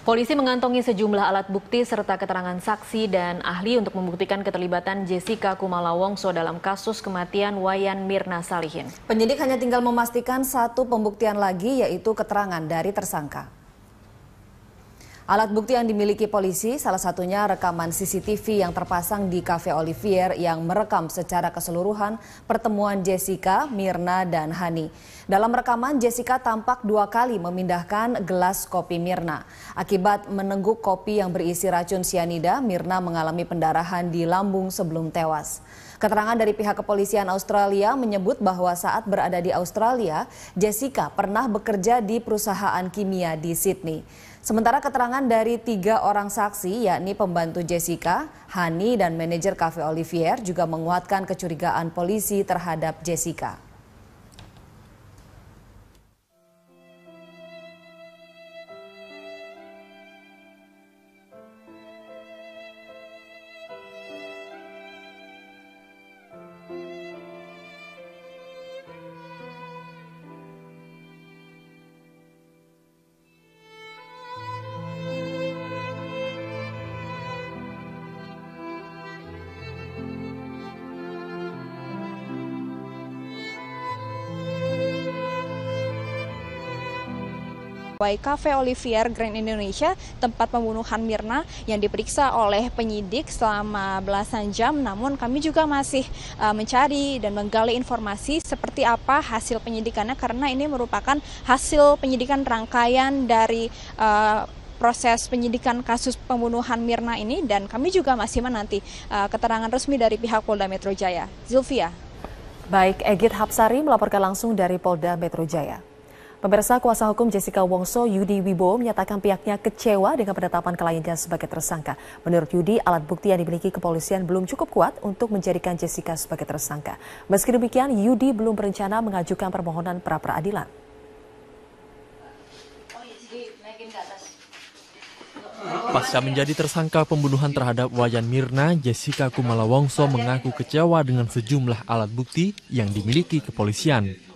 Polisi mengantongi sejumlah alat bukti serta keterangan saksi dan ahli untuk membuktikan keterlibatan Jessica Kumala Wongso dalam kasus kematian Wayan Mirna Salihin. Penyidik hanya tinggal memastikan satu pembuktian lagi, yaitu keterangan dari tersangka. Alat bukti yang dimiliki polisi salah satunya rekaman CCTV yang terpasang di Cafe Olivier yang merekam secara keseluruhan pertemuan Jessica, Mirna, dan Hani. Dalam rekaman, Jessica tampak 2 kali memindahkan gelas kopi Mirna. Akibat menengguk kopi yang berisi racun sianida, Mirna mengalami pendarahan di lambung sebelum tewas. Keterangan dari pihak kepolisian Australia menyebut bahwa saat berada di Australia, Jessica pernah bekerja di perusahaan kimia di Sydney. Sementara keterangan dari 3 orang saksi, yakni pembantu Jessica, Hani, dan manajer Cafe Olivier juga menguatkan kecurigaan polisi terhadap Jessica. Cafe Olivier Grand Indonesia, tempat pembunuhan Mirna yang diperiksa oleh penyidik selama belasan jam. Namun kami juga masih mencari dan menggali informasi seperti apa hasil penyidikannya, karena ini merupakan hasil penyidikan rangkaian dari proses penyidikan kasus pembunuhan Mirna ini, dan kami juga masih menanti keterangan resmi dari pihak Polda Metro Jaya. Zulfia. Baik, Egit Hapsari melaporkan langsung dari Polda Metro Jaya. Pemirsa, kuasa hukum Jessica Wongso, Yudi Wibowo, menyatakan pihaknya kecewa dengan penetapan kliennya sebagai tersangka. Menurut Yudi, alat bukti yang dimiliki kepolisian belum cukup kuat untuk menjadikan Jessica sebagai tersangka. Meski demikian, Yudi belum berencana mengajukan permohonan pra-peradilan. Pasca menjadi tersangka pembunuhan terhadap Wayan Mirna, Jessica Kumala Wongso mengaku kecewa dengan sejumlah alat bukti yang dimiliki kepolisian.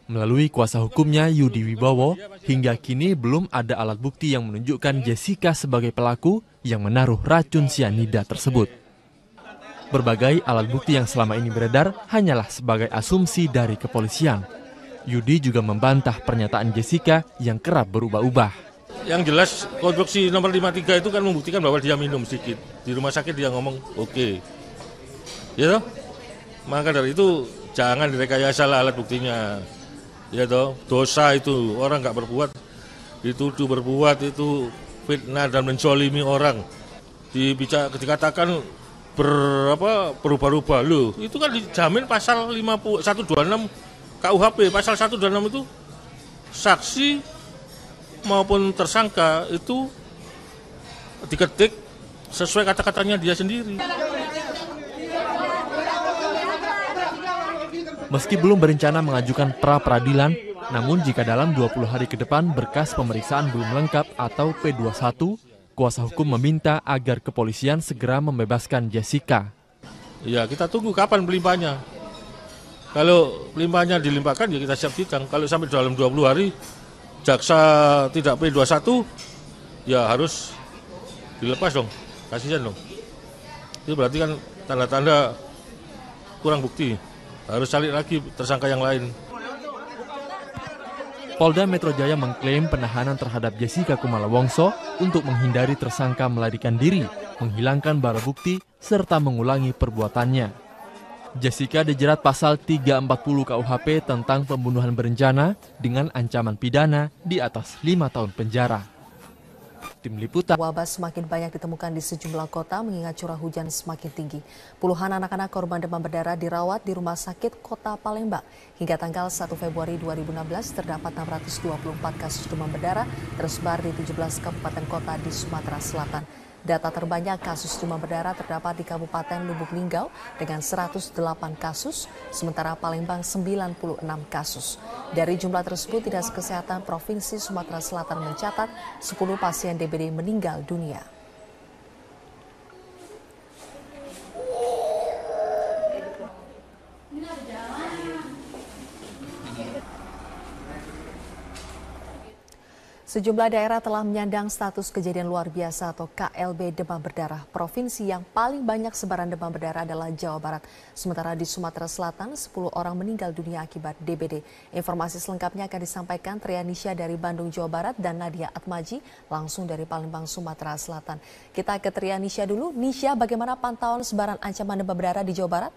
Melalui kuasa hukumnya Yudi Wibowo, hingga kini belum ada alat bukti yang menunjukkan Jessica sebagai pelaku yang menaruh racun sianida tersebut. Berbagai alat bukti yang selama ini beredar hanyalah sebagai asumsi dari kepolisian. Yudi juga membantah pernyataan Jessica yang kerap berubah-ubah. Yang jelas konstruksi nomor 53 itu kan membuktikan bahwa dia minum sedikit. Di rumah sakit dia ngomong oke. Ya toh? Maka dari itu jangan direkayasa alat buktinya. Ya toh, dosa itu orang nggak berbuat, dituduh berbuat itu fitnah dan menzolimi orang. Dikatakan berubah-ubah loh, itu kan dijamin pasal 126 KUHP, pasal 126 itu saksi maupun tersangka itu diketik sesuai kata-katanya dia sendiri. Meski belum berencana mengajukan pra-peradilan, namun jika dalam 20 hari ke depan berkas pemeriksaan belum lengkap atau P21, kuasa hukum meminta agar kepolisian segera membebaskan Jessica. Ya, kita tunggu kapan pelimpahnya. Kalau pelimpahnya dilimpahkan ya kita siap sidang. Kalau sampai dalam 20 hari jaksa tidak P21, ya harus dilepas dong, kasihan dong. Itu berarti kan tanda-tanda kurang bukti. Harus cari lagi tersangka yang lain. Polda Metro Jaya mengklaim penahanan terhadap Jessica Kumala Wongso untuk menghindari tersangka melarikan diri, menghilangkan barang bukti, serta mengulangi perbuatannya. Jessica dijerat pasal 340 KUHP tentang pembunuhan berencana dengan ancaman pidana di atas 5 tahun penjara. Tim Liputan. Wabah semakin banyak ditemukan di sejumlah kota mengingat curah hujan semakin tinggi. Puluhan anak-anak korban demam berdarah dirawat di Rumah Sakit Kota Palembang. Hingga tanggal 1 Februari 2016 terdapat 624 kasus demam berdarah tersebar di 17 kabupaten kota di Sumatera Selatan. Data terbanyak kasus demam berdarah terdapat di Kabupaten Lubuk Linggau dengan 108 kasus, sementara Palembang 96 kasus. Dari jumlah tersebut, Dinas Kesehatan Provinsi Sumatera Selatan mencatat 10 pasien DBD meninggal dunia. Sejumlah daerah telah menyandang status kejadian luar biasa atau KLB demam berdarah. Provinsi yang paling banyak sebaran demam berdarah adalah Jawa Barat. Sementara di Sumatera Selatan, 10 orang meninggal dunia akibat DBD. Informasi selengkapnya akan disampaikan Trianisha dari Bandung, Jawa Barat dan Nadia Atmaji langsung dari Palembang, Sumatera Selatan. Kita ke Trianisha dulu. Nisha, bagaimana pantauan sebaran ancaman demam berdarah di Jawa Barat?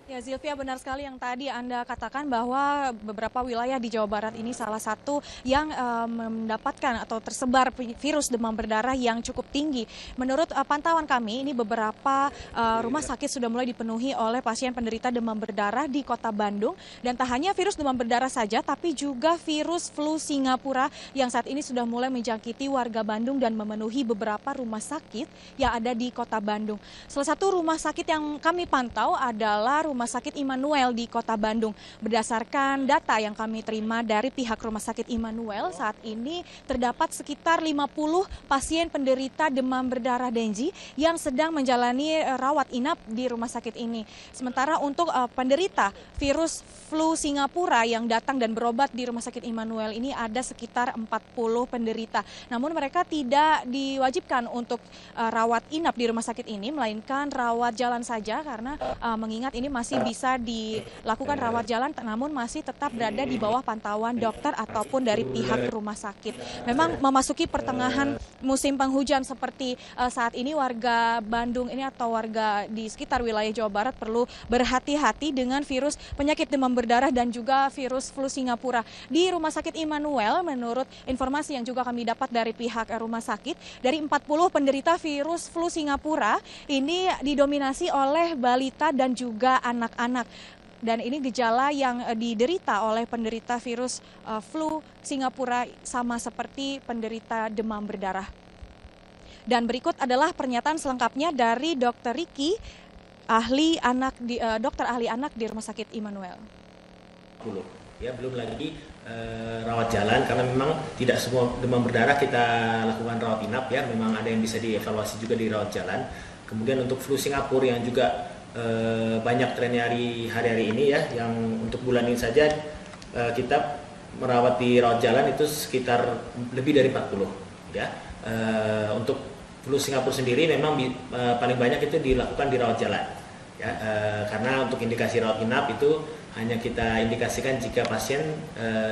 Ya, Zilvia, benar sekali yang tadi Anda katakan bahwa beberapa wilayah di Jawa Barat ini salah satu yang mendapatkan atau tersebar virus demam berdarah yang cukup tinggi. Menurut pantauan kami, ini beberapa rumah sakit sudah mulai dipenuhi oleh pasien penderita demam berdarah di Kota Bandung. Dan tak hanya virus demam berdarah saja, tapi juga virus flu Singapura yang saat ini sudah mulai menjangkiti warga Bandung dan memenuhi beberapa rumah sakit yang ada di Kota Bandung. Salah satu rumah sakit yang kami pantau adalah Rumah Sakit Immanuel di Kota Bandung. Berdasarkan data yang kami terima dari pihak Rumah Sakit Immanuel, saat ini terdapat sekitar 50 pasien penderita demam berdarah Denji yang sedang menjalani rawat inap di rumah sakit ini. Sementara untuk penderita virus flu Singapura yang datang dan berobat di Rumah Sakit Immanuel ini ada sekitar 40 penderita. Namun mereka tidak diwajibkan untuk rawat inap di rumah sakit ini, melainkan rawat jalan saja karena mengingat ini masih bisa dilakukan rawat jalan, namun masih tetap berada di bawah pantauan dokter ataupun dari pihak rumah sakit. Memang memasuki pertengahan musim penghujan seperti saat ini, warga Bandung ini atau warga di sekitar wilayah Jawa Barat perlu berhati-hati dengan virus penyakit demam berdarah dan juga virus flu Singapura. Di Rumah Sakit Immanuel, menurut informasi yang juga kami dapat dari pihak rumah sakit, dari 40 penderita virus flu Singapura ini didominasi oleh balita dan juga anak-anak. Dan ini gejala yang diderita oleh penderita virus flu Singapura sama seperti penderita demam berdarah. Dan berikut adalah pernyataan selengkapnya dari Dr. Riki, dokter ahli anak di Rumah Sakit Immanuel. Ya, belum lagi rawat jalan, karena memang tidak semua demam berdarah kita lakukan rawat inap ya, memang ada yang bisa dievaluasi juga di rawat jalan. Kemudian untuk flu Singapura yang juga banyak trennya hari-hari ini ya, yang untuk bulan ini saja kita merawat di rawat jalan itu sekitar lebih dari 40 ya. Untuk flu Singapura sendiri memang paling banyak itu dilakukan di rawat jalan ya, karena untuk indikasi rawat inap itu hanya kita indikasikan jika pasien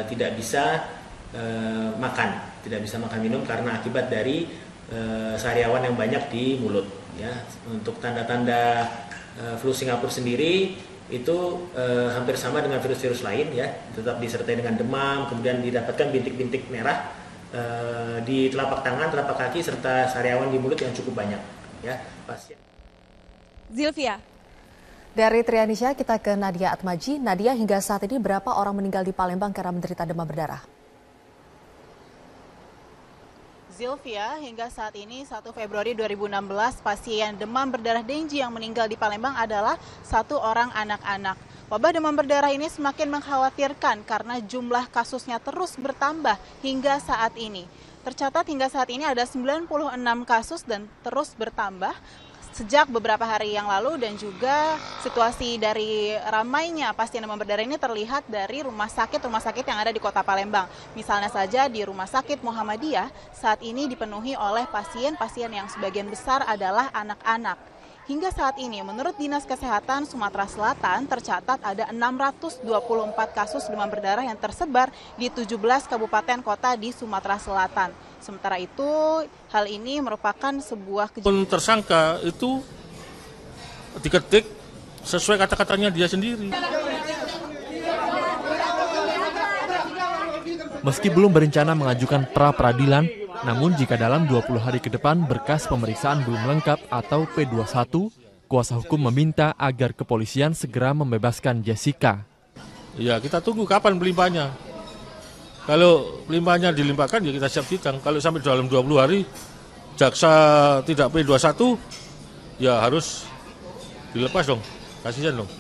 tidak bisa makan minum karena akibat dari sariawan yang banyak di mulut ya. Untuk tanda-tanda flu Singapura sendiri itu hampir sama dengan virus-virus lain ya, tetap disertai dengan demam, kemudian didapatkan bintik-bintik merah di telapak tangan, telapak kaki, serta sariawan di mulut yang cukup banyak ya pasien. Zilvia. Dari Trianisha kita ke Nadia Atmaji. Nadia, hingga saat ini berapa orang meninggal di Palembang karena menderita demam berdarah? Zilvia, hingga saat ini 1 Februari 2016 pasien demam berdarah Denji yang meninggal di Palembang adalah 1 orang anak-anak. Wabah demam berdarah ini semakin mengkhawatirkan karena jumlah kasusnya terus bertambah hingga saat ini. Tercatat hingga saat ini ada 96 kasus dan terus bertambah sejak beberapa hari yang lalu, dan juga situasi dari ramainya pasien demam berdarah ini terlihat dari rumah sakit yang ada di Kota Palembang. Misalnya saja di Rumah Sakit Muhammadiyah saat ini dipenuhi oleh pasien-pasien yang sebagian besar adalah anak-anak. Hingga saat ini, menurut Dinas Kesehatan Sumatera Selatan, tercatat ada 624 kasus demam berdarah yang tersebar di 17 kabupaten kota di Sumatera Selatan. Sementara itu, hal ini merupakan sebuah kejadian. Tersangka itu diketik sesuai kata-katanya dia sendiri. Meski belum berencana mengajukan pra-peradilan, namun jika dalam 20 hari ke depan berkas pemeriksaan belum lengkap atau P21, kuasa hukum meminta agar kepolisian segera membebaskan Jessica. Ya, kita tunggu kapan pelimpahannya. Kalau pelimpahannya dilimpahkan ya kita siap sidang. Kalau sampai dalam 20 hari jaksa tidak P21, ya harus dilepas dong, kasihan dong.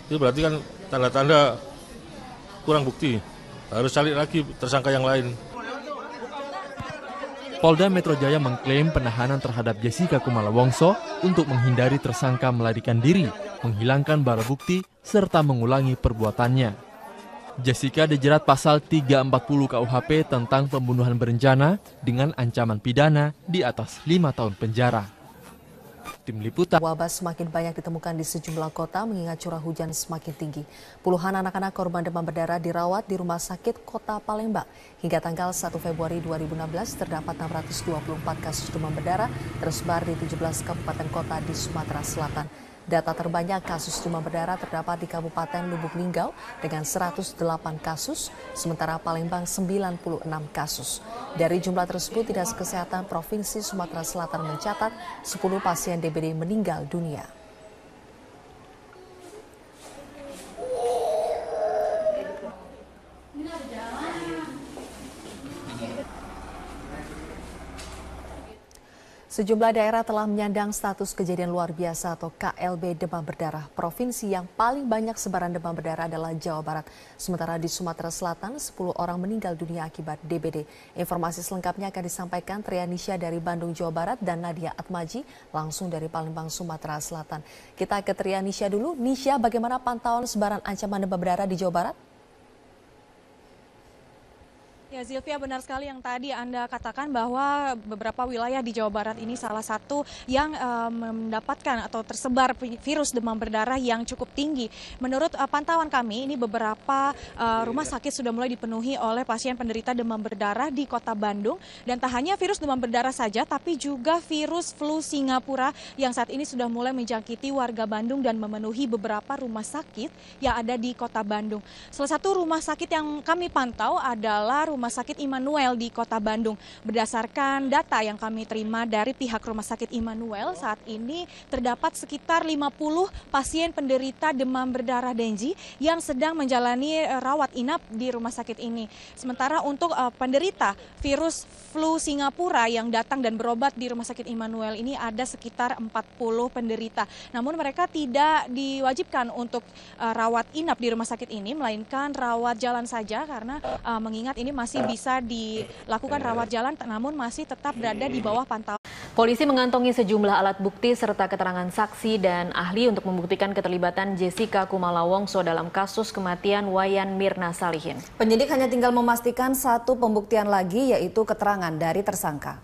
Itu berarti kan tanda-tanda kurang bukti. Harus cari lagi tersangka yang lain. Polda Metro Jaya mengklaim penahanan terhadap Jessica Kumala Wongso untuk menghindari tersangka melarikan diri, menghilangkan barang bukti, serta mengulangi perbuatannya. Jessica dijerat pasal 340 KUHP tentang pembunuhan berencana dengan ancaman pidana di atas 5 tahun penjara. Tim Liputan. Wabah semakin banyak ditemukan di sejumlah kota mengingat curah hujan semakin tinggi. Puluhan anak-anak korban demam berdarah dirawat di Rumah Sakit Kota Palembang. Hingga tanggal 1 Februari 2016 terdapat 624 kasus demam berdarah tersebar di 17 kabupaten kota di Sumatera Selatan. Data terbanyak kasus demam berdarah terdapat di Kabupaten Lubuk Linggau dengan 108 kasus, sementara Palembang 96 kasus. Dari jumlah tersebut, Dinas Kesehatan Provinsi Sumatera Selatan mencatat 10 pasien DBD meninggal dunia. Sejumlah daerah telah menyandang status kejadian luar biasa atau KLB demam berdarah. Provinsi yang paling banyak sebaran demam berdarah adalah Jawa Barat. Sementara di Sumatera Selatan, 10 orang meninggal dunia akibat DBD. Informasi selengkapnya akan disampaikan Trianisha dari Bandung, Jawa Barat dan Nadia Atmaji langsung dari Palembang, Sumatera Selatan. Kita ke Trianisha dulu. Nisha, bagaimana pantauan sebaran ancaman demam berdarah di Jawa Barat? Ya, Zilvia, benar sekali yang tadi Anda katakan bahwa beberapa wilayah di Jawa Barat ini salah satu yang mendapatkan atau tersebar virus demam berdarah yang cukup tinggi. Menurut pantauan kami, ini beberapa rumah sakit sudah mulai dipenuhi oleh pasien penderita demam berdarah di Kota Bandung. Dan tak hanya virus demam berdarah saja, tapi juga virus flu Singapura yang saat ini sudah mulai menjangkiti warga Bandung dan memenuhi beberapa rumah sakit yang ada di Kota Bandung. Salah satu rumah sakit yang kami pantau adalah Rumah Sakit Immanuel di Kota Bandung. Berdasarkan data yang kami terima dari pihak Rumah Sakit Immanuel, saat ini terdapat sekitar 50 pasien penderita demam berdarah Dengue yang sedang menjalani rawat inap di rumah sakit ini. Sementara untuk penderita virus flu Singapura yang datang dan berobat di Rumah Sakit Immanuel ini ada sekitar 40 penderita. Namun mereka tidak diwajibkan untuk rawat inap di rumah sakit ini, melainkan rawat jalan saja karena mengingat ini masih bisa dilakukan rawat jalan, namun masih tetap berada di bawah pantauan. Polisi mengantongi sejumlah alat bukti serta keterangan saksi dan ahli untuk membuktikan keterlibatan Jessica Kumala Wongso dalam kasus kematian Wayan Mirna Salihin. Penyidik hanya tinggal memastikan satu pembuktian lagi, yaitu keterangan dari tersangka.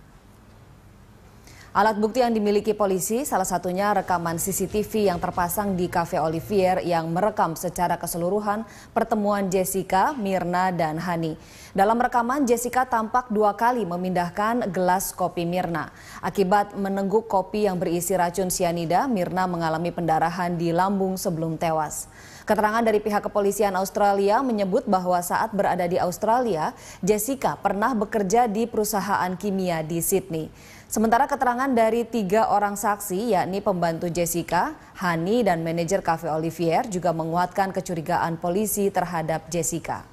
Alat bukti yang dimiliki polisi salah satunya rekaman CCTV yang terpasang di Cafe Olivier yang merekam secara keseluruhan pertemuan Jessica, Mirna, dan Hani. Dalam rekaman, Jessica tampak 2 kali memindahkan gelas kopi Mirna. Akibat menengguk kopi yang berisi racun sianida, Mirna mengalami pendarahan di lambung sebelum tewas. Keterangan dari pihak kepolisian Australia menyebut bahwa saat berada di Australia, Jessica pernah bekerja di perusahaan kimia di Sydney. Sementara keterangan dari 3 orang saksi, yakni pembantu Jessica, Hani, dan manajer Cafe Olivier juga menguatkan kecurigaan polisi terhadap Jessica.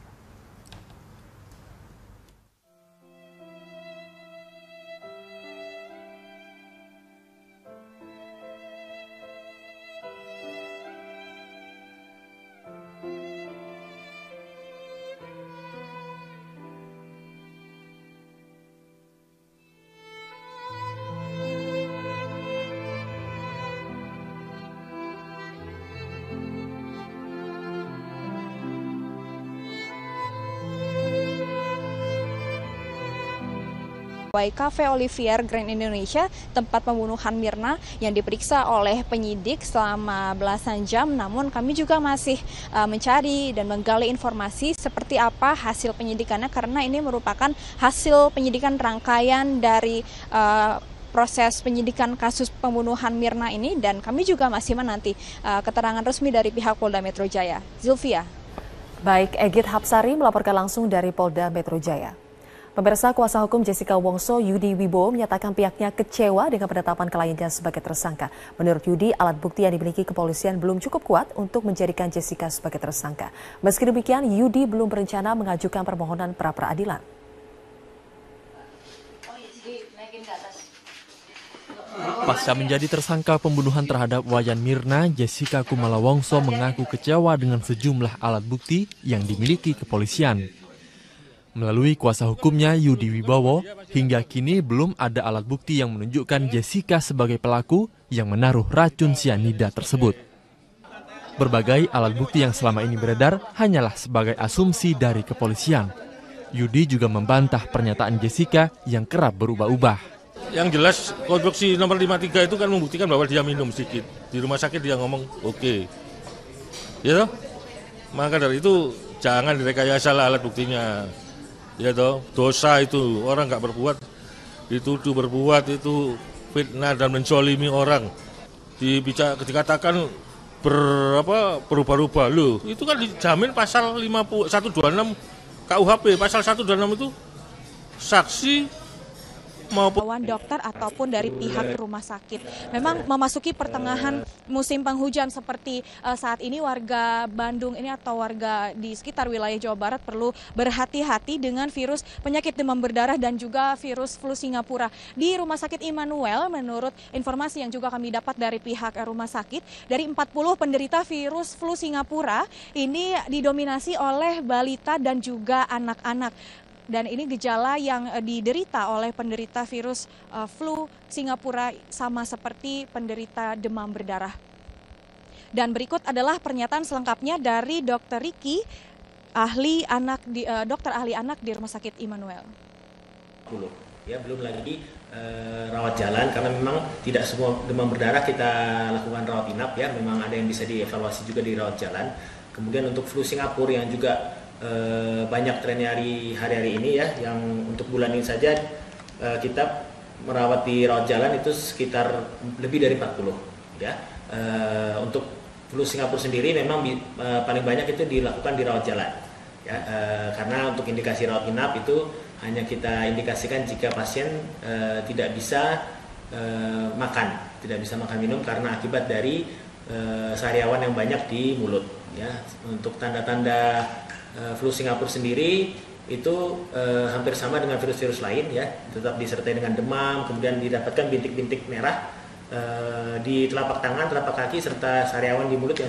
Cafe Olivier Grand Indonesia, tempat pembunuhan Mirna yang diperiksa oleh penyidik selama belasan jam. Namun kami juga masih mencari dan menggali informasi seperti apa hasil penyidikannya, karena ini merupakan hasil penyidikan rangkaian dari proses penyidikan kasus pembunuhan Mirna ini, dan kami juga masih menanti keterangan resmi dari pihak Polda Metro Jaya. Zilvia. Baik, Egit Hapsari melaporkan langsung dari Polda Metro Jaya. Pemirsa, kuasa hukum Jessica Wongso, Yudi Wibowo, menyatakan pihaknya kecewa dengan penetapan kliennya sebagai tersangka. Menurut Yudi, alat bukti yang dimiliki kepolisian belum cukup kuat untuk menjadikan Jessica sebagai tersangka. Meski demikian, Yudi belum berencana mengajukan permohonan pra-peradilan. Pasca menjadi tersangka pembunuhan terhadap Wayan Mirna, Jessica Kumala Wongso mengaku kecewa dengan sejumlah alat bukti yang dimiliki kepolisian. Melalui kuasa hukumnya Yudi Wibowo, hingga kini belum ada alat bukti yang menunjukkan Jessica sebagai pelaku yang menaruh racun sianida tersebut. Berbagai alat bukti yang selama ini beredar hanyalah sebagai asumsi dari kepolisian. Yudi juga membantah pernyataan Jessica yang kerap berubah-ubah. Yang jelas konstruksi nomor 53 itu kan membuktikan bahwa dia minum sedikit. Di rumah sakit dia ngomong oke. Ya toh? Maka dari itu jangan direkayasa alat buktinya. Ya toh, dosa itu orang nggak berbuat, dituduh berbuat itu fitnah dan menzolimi orang. Dikatakan berubah-ubah loh. Itu kan dijamin pasal 126 KUHP. Pasal 126 itu saksi maupun dokter ataupun dari pihak rumah sakit. Memang memasuki pertengahan musim penghujan seperti saat ini, warga Bandung ini atau warga di sekitar wilayah Jawa Barat perlu berhati-hati dengan virus penyakit demam berdarah dan juga virus flu Singapura. Di Rumah Sakit Immanuel, menurut informasi yang juga kami dapat dari pihak rumah sakit, dari 40 penderita virus flu Singapura ini didominasi oleh balita dan juga anak-anak. Dan ini gejala yang diderita oleh penderita virus flu Singapura sama seperti penderita demam berdarah. Dan berikut adalah pernyataan selengkapnya dari Dr. Ricky, dokter ahli anak di Rumah Sakit Immanuel. Ya, belum lagi rawat jalan, karena memang tidak semua demam berdarah kita lakukan rawat inap ya, memang ada yang bisa dievaluasi juga di rawat jalan. Kemudian untuk flu Singapura yang juga banyak trennya hari-hari ini ya, yang untuk bulan ini saja kita merawat di rawat jalan itu sekitar lebih dari 40 ya. Untuk flu Singapura sendiri memang paling banyak itu dilakukan di rawat jalan ya, karena untuk indikasi rawat inap itu hanya kita indikasikan jika pasien tidak bisa makan minum karena akibat dari sariawan yang banyak di mulut ya. Untuk tanda-tanda flu Singapura sendiri itu hampir sama dengan virus-virus lain ya, tetap disertai dengan demam, kemudian didapatkan bintik-bintik merah di telapak tangan, telapak kaki serta sariawan di mulut yang